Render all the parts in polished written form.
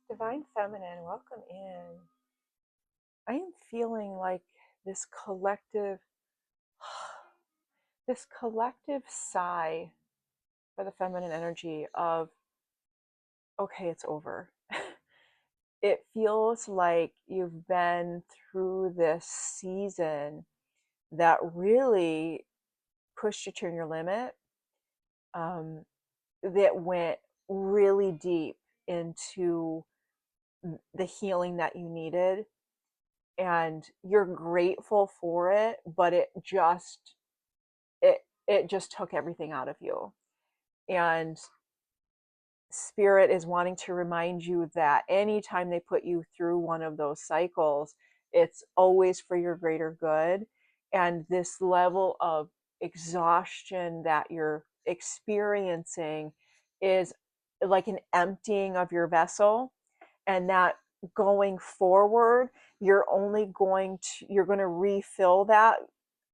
Divine Feminine, welcome in. I am feeling like this collective this collective sigh for the feminine energy of okay, it's over. It feels like you've been through this season that really pushed you to your limit, um, that went really deep into the healing that you needed, and you're grateful for it, but it it just took everything out of you. And spirit is wanting to remind you that anytime they put you through one of those cycles, it's always for your greater good. And this level of exhaustion that you're experiencing is like an emptying of your vessel, and that going forward, you're going to refill that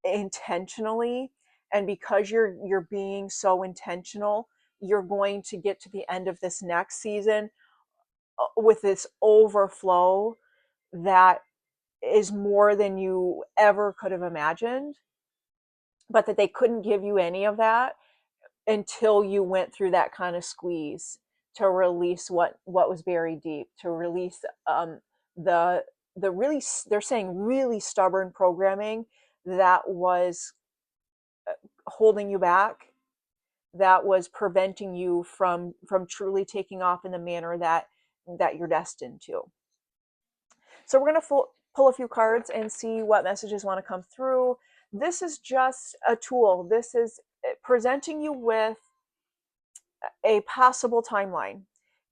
intentionally. And because you're being so intentional, you're going to get to the end of this next season with this overflow that is more than you ever could have imagined, but that they couldn't give you any of that until you went through that kind of squeeze to release what was buried deep, to release the really, they're saying, really stubborn programming that was holding you back, that was preventing you from truly taking off in the manner that you're destined to. So we're going to pull a few cards and see what messages want to come through. This is just a tool. This is presenting you with a possible timeline,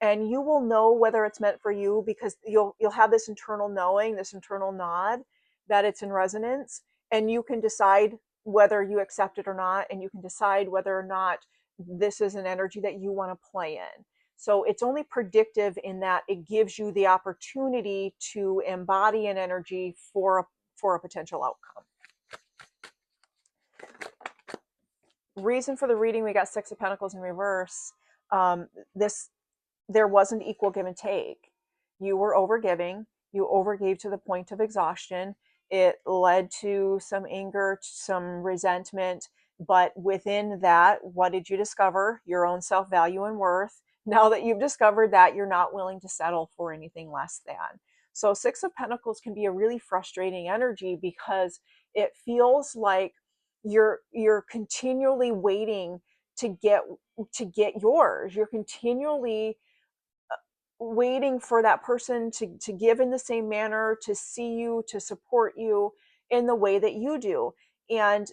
and you will know whether it's meant for you because you'll have this internal knowing, this internal nod that it's in resonance, and you can decide whether you accept it or not, and you can decide whether or not this is an energy that you want to play in. So it's only predictive in that it gives you the opportunity to embody an energy for a potential outcome. Reason for the reading, we got Six of Pentacles in reverse. This There wasn't equal give and take. You were overgiving. You overgave to the point of exhaustion. It led to some anger, some resentment. But within that, what did you discover? Your own self-value and worth. Now that you've discovered that, you're not willing to settle for anything less than. So Six of Pentacles can be a really frustrating energy because it feels like you're continually waiting to get yours. You're continually waiting for that person to give in the same manner, to see you, to support you in the way that you do. And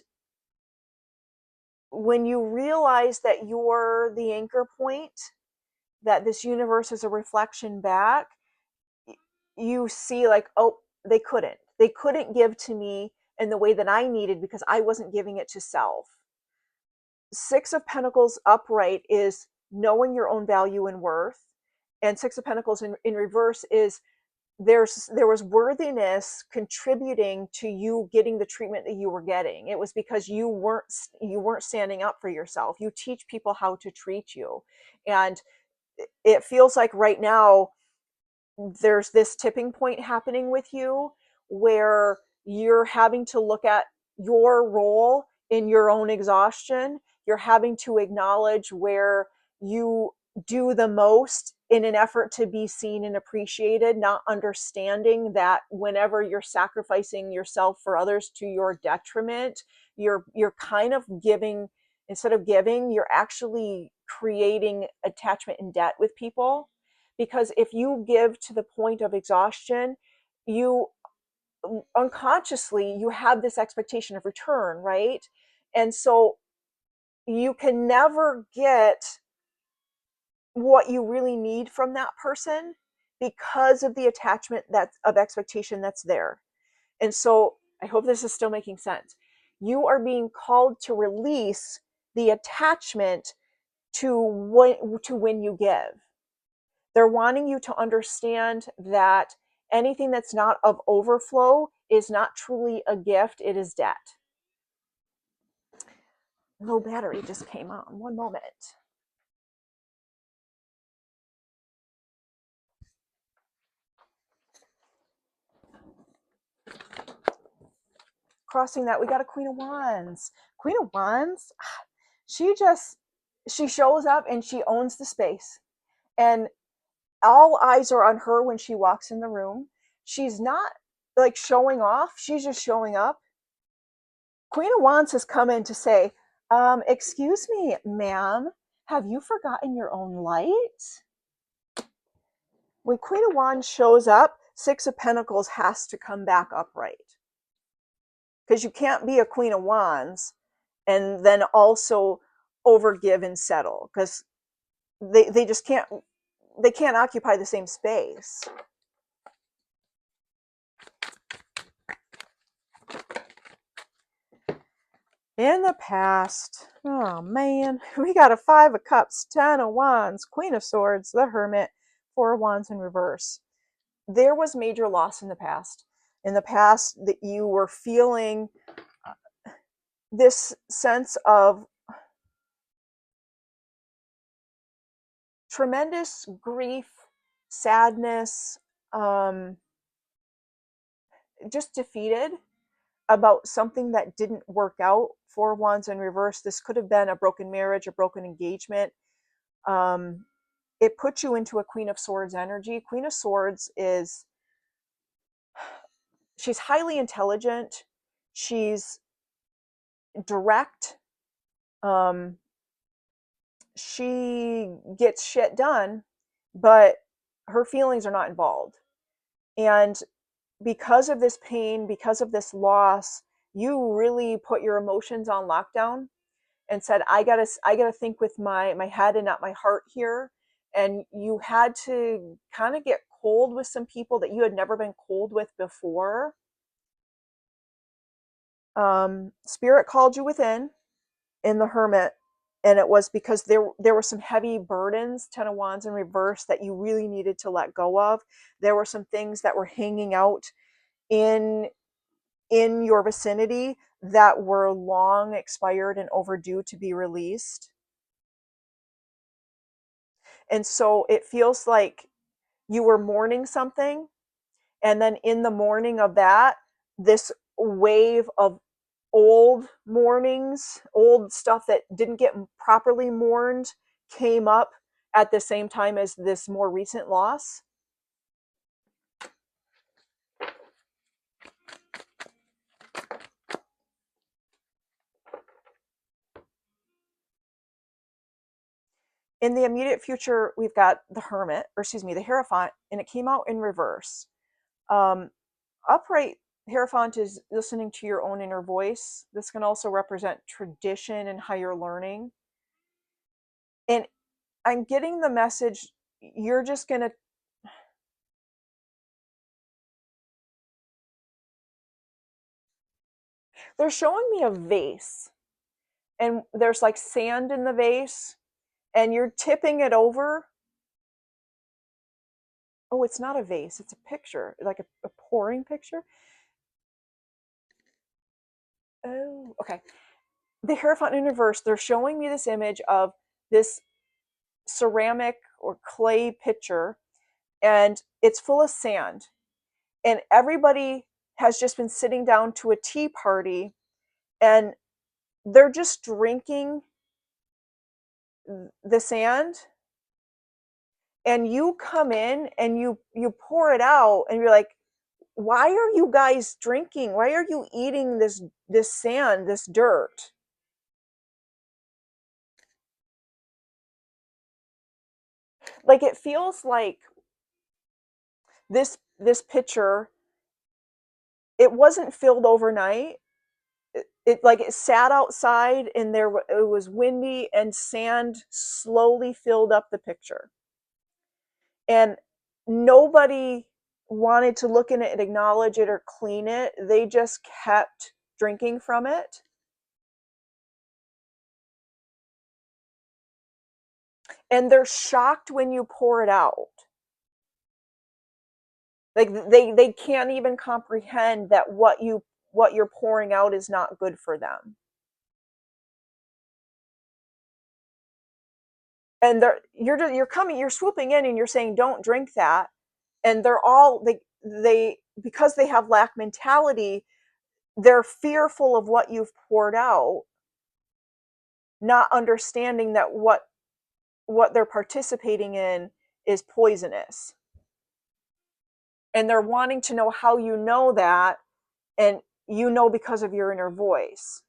when you realize that you're the anchor point, that this universe is a reflection back, you see like, oh, they couldn't give to me in the way that I needed because I wasn't giving it to self. Six of Pentacles upright is knowing your own value and worth, and Six of Pentacles in reverse is there was worthiness contributing to you getting the treatment that you were getting. It was because you weren't standing up for yourself. You teach people how to treat you, and it feels like right now there's this tipping point happening with you where you're having to look at your role in your own exhaustion. You're having to acknowledge where you do the most in an effort to be seen and appreciated, not understanding that whenever you're sacrificing yourself for others to your detriment, you're kind of giving. Instead of giving, you're actually creating attachment and debt with people. Because if you give to the point of exhaustion, you unconsciously, you have this expectation of return, right? And so you can never get what you really need from that person because of the attachment of expectation that's there. And so I hope this is still making sense. You are being called to release the attachment to when you give. They're wanting you to understand that anything that's not of overflow is not truly a gift, it is debt. Low battery just came on. One moment. crossing that, we got a Queen of Wands. Queen of Wands, she shows up and she owns the space. And all eyes are on her when she walks in the room. She's not like showing off, she's just showing up. Queen of Wands has come in to say, excuse me, ma'am, have you forgotten your own light? When Queen of Wands shows up, Six of Pentacles has to come back upright. Because you can't be a Queen of Wands and then also overgive and settle. Because they just can't, they can't occupy the same space. In the past, oh man, we got a Five of Cups, Ten of Wands, Queen of Swords, the Hermit, Four of Wands in reverse. There was major loss in the past. In the past, that you were feeling this sense of tremendous grief, sadness, just defeated about something that didn't work out. Four of Wands in reverse. This could have been a broken marriage, a broken engagement. It puts you into a Queen of Swords energy. Queen of Swords is, she's highly intelligent. She's direct. She gets shit done, but her feelings are not involved. And because of this pain, because of this loss, you really put your emotions on lockdown and said, I gotta think with my head and not my heart here. And you had to kind of get cold with some people that you had never been cold with before. Spirit called you within in the Hermit, and it was because there were some heavy burdens, Ten of Wands in reverse, that you really needed to let go of. There were some things that were hanging out in your vicinity that were long expired and overdue to be released. And so it feels like you were mourning something, and then in the mourning of that, this wave of old mournings, old stuff that didn't get properly mourned, came up at the same time as this more recent loss. In the immediate future, we've got the Hermit, or excuse me, the Hierophant, and it came out in reverse. Upright Hierophant is listening to your own inner voice. This can also represent tradition and higher learning. And I'm getting the message, you're just going to, they're showing me a vase, and there's like sand in the vase, and you're tipping it over. Oh, it's not a vase, it's a picture, like a pouring picture. Oh, okay. The Hierophant in reverse, they're showing me this image of this ceramic or clay pitcher, and it's full of sand. And everybody has just been sitting down to a tea party, and they're just drinking the sand. And you come in and you pour it out, and you're like, why are you guys drinking? Why are you eating this sand, this dirt? Like, it feels like this pitcher, it wasn't filled overnight. It sat outside, and it was windy, and sand slowly filled up the pitcher, and nobody wanted to look in it and acknowledge it or clean it. They just kept drinking from it. And they're shocked when you pour it out. Like, they can't even comprehend that what you're pouring out is not good for them. And you're swooping in and you're saying, don't drink that. And they're all, they because they have lack mentality, they're fearful of what you've poured out, not understanding that what they're participating in is poisonous. And they're wanting to know how you know that, and you know because of your inner voice.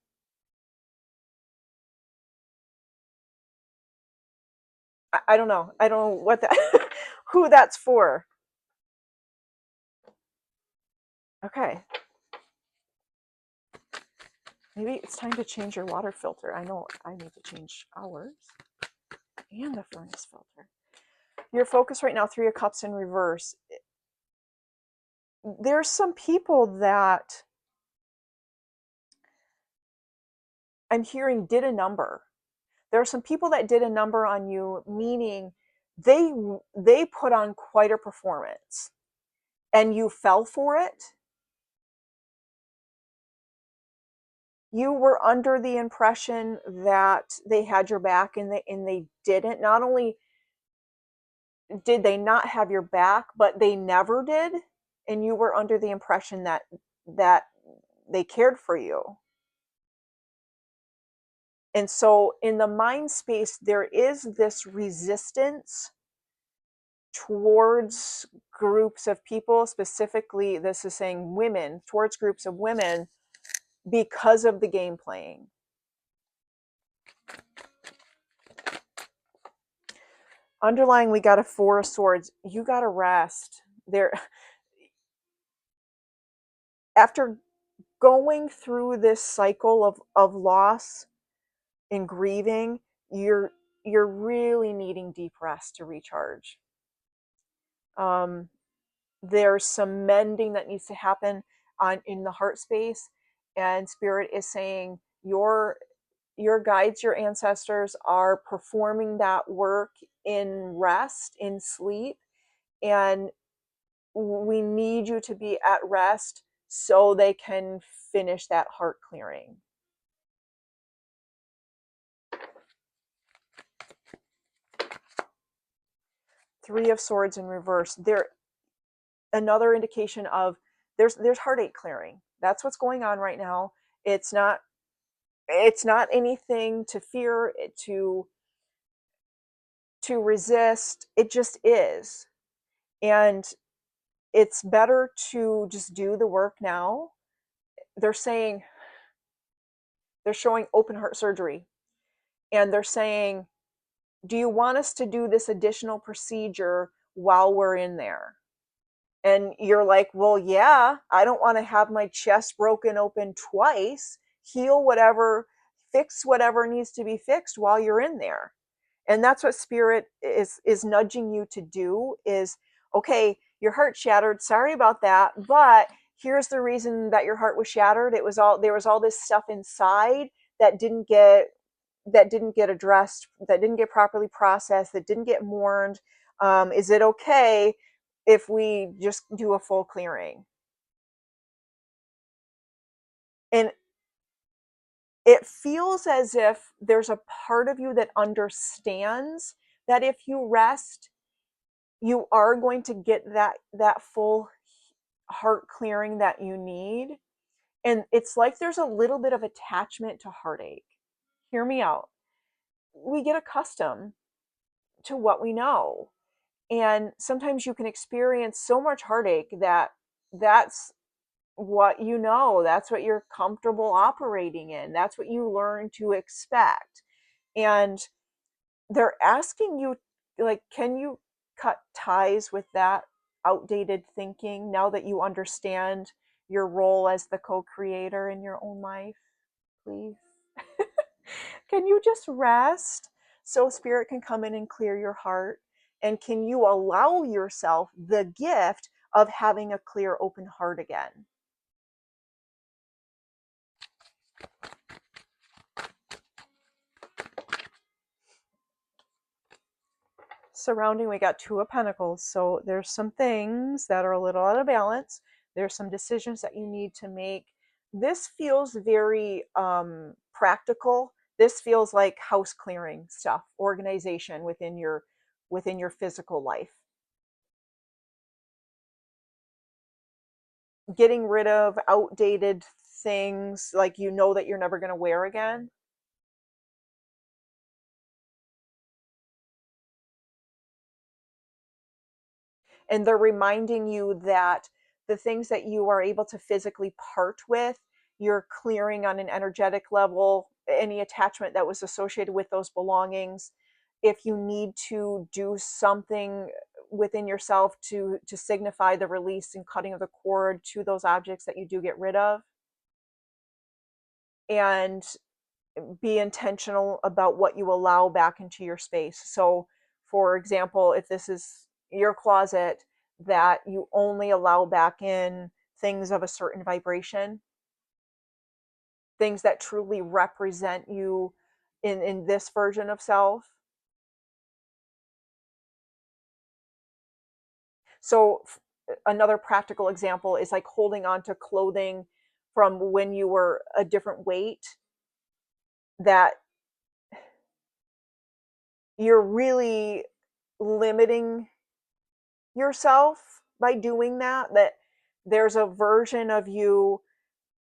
I don't know. I don't know what that who that's for. Okay. Maybe it's time to change your water filter. I know I need to change ours and the furnace filter. Your focus right now, 3 of Cups in reverse. There's some people that I'm hearing did a number. There are some people that did a number on you, meaning they put on quite a performance and you fell for it. You were under the impression that they had your back, and they didn't. Not only did they not have your back, but they never did, and you were under the impression that they cared for you. And so in the mind space, there is this resistance towards groups of people, specifically, this is saying women, towards groups of women, because of the game playing. Underlying, we got a 4 of Swords. You got to rest. There, after going through this cycle of loss and grieving, you're really needing deep rest to recharge. There's some mending that needs to happen in the heart space, and Spirit is saying your guides, your ancestors, are performing that work in rest, in sleep, and we need you to be at rest so they can finish that heart clearing. Three of Swords in reverse. There, another indication of there's heartache clearing. That's what's going on right now. It's not anything to fear, to resist. It just is. And it's better to just do the work now. They're saying, they're showing open heart surgery, and they're saying, do you want us to do this additional procedure while we're in there? And you're like, well, yeah, I don't want to have my chest broken open twice. Heal whatever, fix whatever needs to be fixed while you're in there. And that's what Spirit is nudging you to do is, okay, your heart shattered. Sorry about that. But here's the reason that your heart was shattered. There was all this stuff inside that didn't get addressed, that didn't get properly processed, that didn't get mourned. Is it okay if we just do a full clearing? And it feels as if there's a part of you that understands that if you rest, you are going to get that full heart clearing that you need. And it's like there's a little bit of attachment to heartache. Hear me out. We get accustomed to what we know. And sometimes you can experience so much heartache that that's what you know, that's what you're comfortable operating in, that's what you learn to expect. And they're asking you, like, can you cut ties with that outdated thinking now that you understand your role as the co-creator in your own life, please? Can you just rest so Spirit can come in and clear your heart? And can you allow yourself the gift of having a clear, open heart again? Surrounding, we got 2 of Pentacles. So there's some things that are a little out of balance. There's some decisions that you need to make. This feels very practical. This feels like house clearing stuff, organization within your physical life. Getting rid of outdated things like you know that you're never going to wear again. And they're reminding you that the things that you are able to physically part with, you're clearing on an energetic level any attachment that was associated with those belongings. If you need to do something within yourself to signify the release and cutting of the cord to those objects that you do get rid of, and be intentional about what you allow back into your space. So, for example, if this is your closet, that you only allow back in things of a certain vibration, things that truly represent you in this version of self. So, another practical example is like holding on to clothing from when you were a different weight, that you're really limiting yourself by doing that, that there's a version of you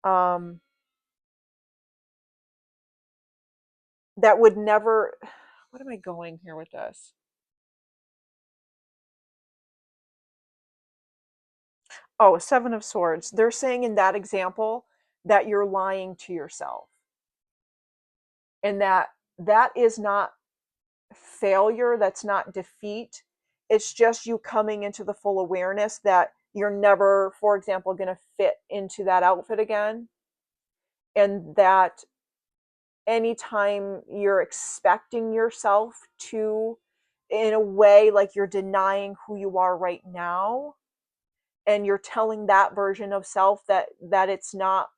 um, that would never, what am I going here with this? Oh, Seven of Swords. They're saying in that example that you're lying to yourself, and that is not failure, that's not defeat. It's just you coming into the full awareness that you're never, for example, going to fit into that outfit again, and that anytime you're expecting yourself to, in a way, like you're denying who you are right now, and you're telling that version of self that it's not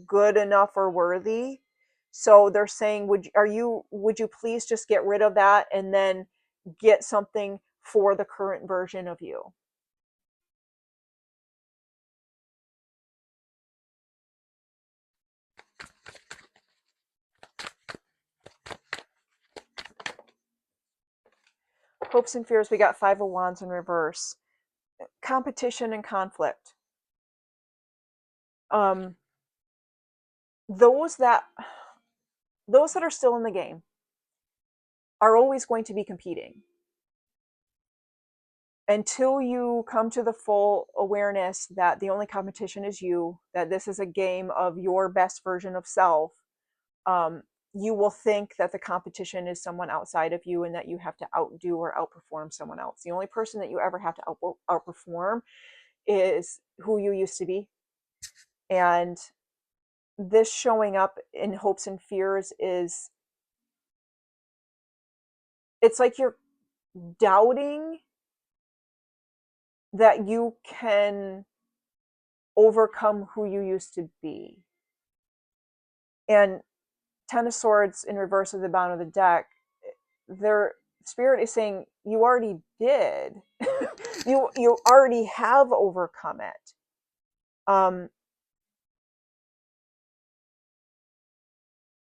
good enough or worthy. So they're saying, would you please just get rid of that and then get something for the current version of you. Hopes and fears, we got Five of Wands in reverse. Competition and conflict. um those that those that are still in the game are always going to be competing until you come to the full awareness that the only competition is you, that this is a game of your best version of self. You will think that the competition is someone outside of you and that you have to outdo or outperform someone else. The only person that you ever have to outperform is who you used to be. And this showing up in hopes and fears is, it's like you're doubting that you can overcome who you used to be. And Ten of Swords in reverse at the bottom of the deck, their spirit is saying you already did. you already have overcome it.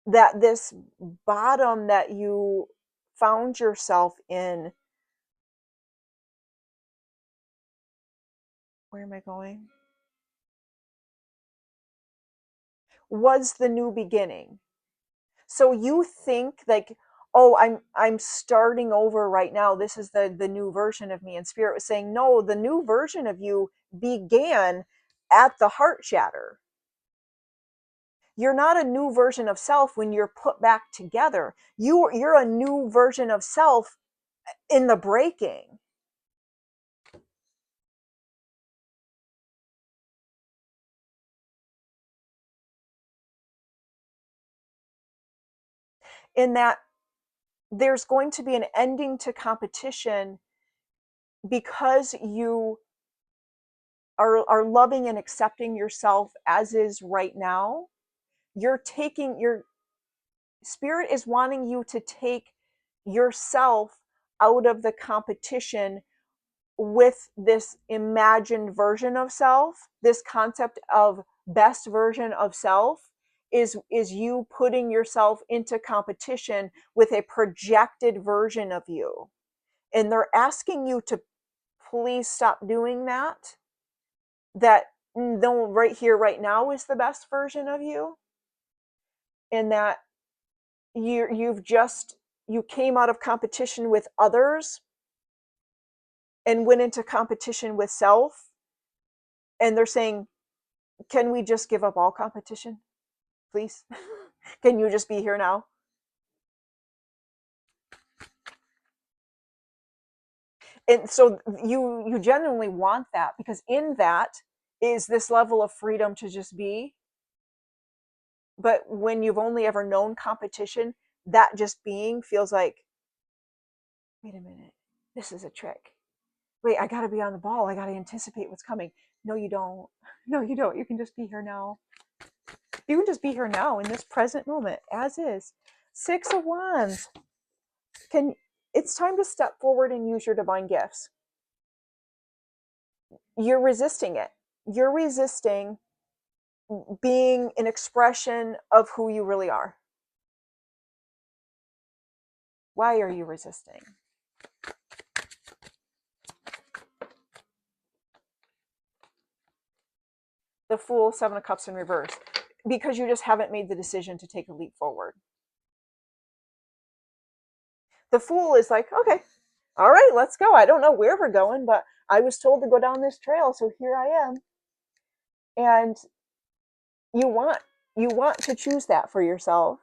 That this bottom that you found yourself in, where am I going, was the new beginning. So you think like, oh, I'm starting over right now, this is the new version of me. And spirit was saying, no, the new version of you began at the heart shatter. You're not a new version of self when you're put back together. You're a new version of self in the breaking. In that there's going to be an ending to competition because you are loving and accepting yourself as is right now. You're taking your spirit is wanting you to take yourself out of the competition with this imagined version of self. This concept of best version of self is you putting yourself into competition with a projected version of you. And they're asking you to please stop doing that. That no, right here, right now is the best version of you, and that you came out of competition with others and went into competition with self, and they're saying, can we just give up all competition, please? Can you just be here now? And so you genuinely want that, because in that is this level of freedom to just be. But when you've only ever known competition, that just being feels like, wait a minute, this is a trick. Wait, I got to be on the ball. I got to anticipate what's coming. No, you don't. No, you don't. You can just be here now. You can just be here now in this present moment as is. 6 of Wands. Can It's time to step forward and use your divine gifts. You're resisting it. You're resisting being an expression of who you really are. Why are you resisting? The Fool, 7 of Cups in reverse. Because you just haven't made the decision to take a leap forward. The Fool is like, okay, all right, let's go. I don't know where we're going, but I was told to go down this trail, so here I am. And you want to choose that for yourself.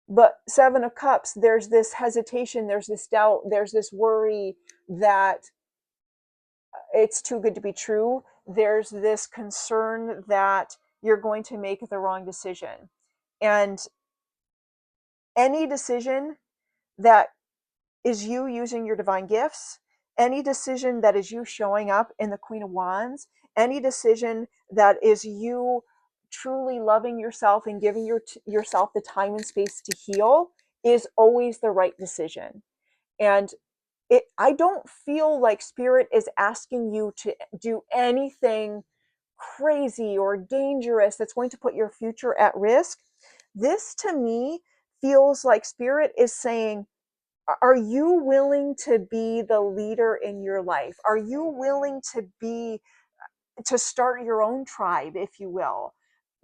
But 7 of Cups, there's this hesitation, there's this doubt, there's this worry that it's too good to be true. There's this concern that you're going to make the wrong decision. And any decision that is you using your divine gifts, any decision that is you showing up in the Queen of Wands, any decision that is you truly loving yourself and giving yourself the time and space to heal is always the right decision. And I don't feel like Spirit is asking you to do anything crazy or dangerous that's going to put your future at risk. This to me feels like Spirit is saying, are you willing to be the leader in your life? Are you willing to start your own tribe, if you will?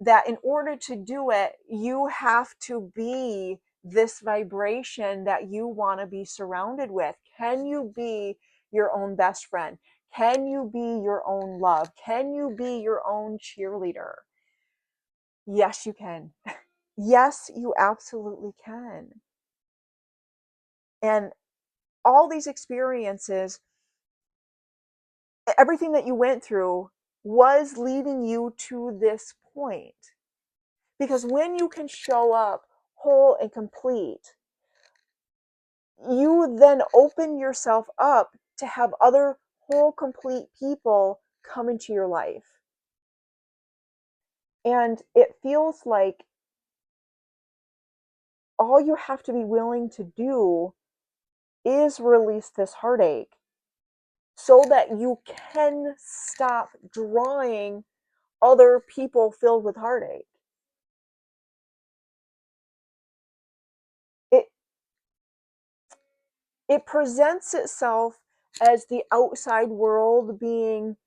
That in order to do it, you have to be this vibration that you want to be surrounded with. Can you be your own best friend? Can you be your own love? Can you be your own cheerleader? Yes, you can. Yes, you absolutely can. And all these experiences, everything that you went through was leading you to this point. Because when you can show up whole and complete, you then open yourself up to have other whole, complete people come into your life. And it feels like all you have to be willing to do is release this heartache so that you can stop drawing other people filled with heartache. It it presents itself as the outside world being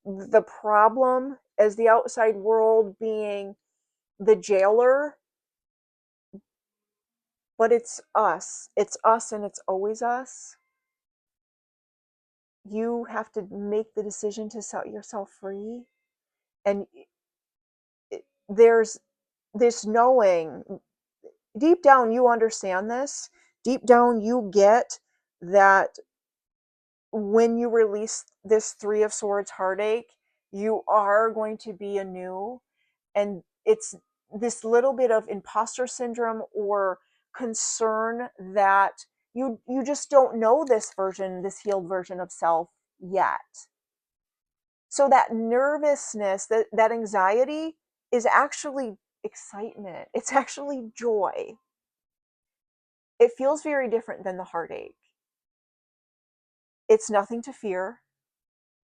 the problem, as the outside world being the jailer, but it's us. It's us, and it's always us. You have to make the decision to set yourself free. And there's this knowing, deep down you understand this. Deep down you get that when you release this 3 of Swords heartache, you are going to be anew. And it's this little bit of imposter syndrome or concern that you just don't know this version, this healed version of self yet. So that nervousness, that anxiety is actually excitement. It's actually joy. It feels very different than the heartache. It's nothing to fear.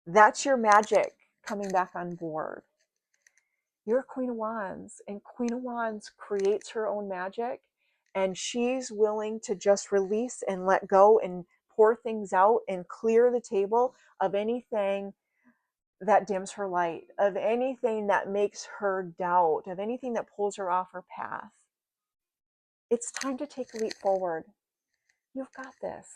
That's your magic coming back on board. You're a Queen of Wands, and Queen of Wands creates her own magic, and she's willing to just release and let go and pour things out and clear the table of anything that dims her light, of anything that makes her doubt, of anything that pulls her off her path. It's time to take a leap forward. You've got this.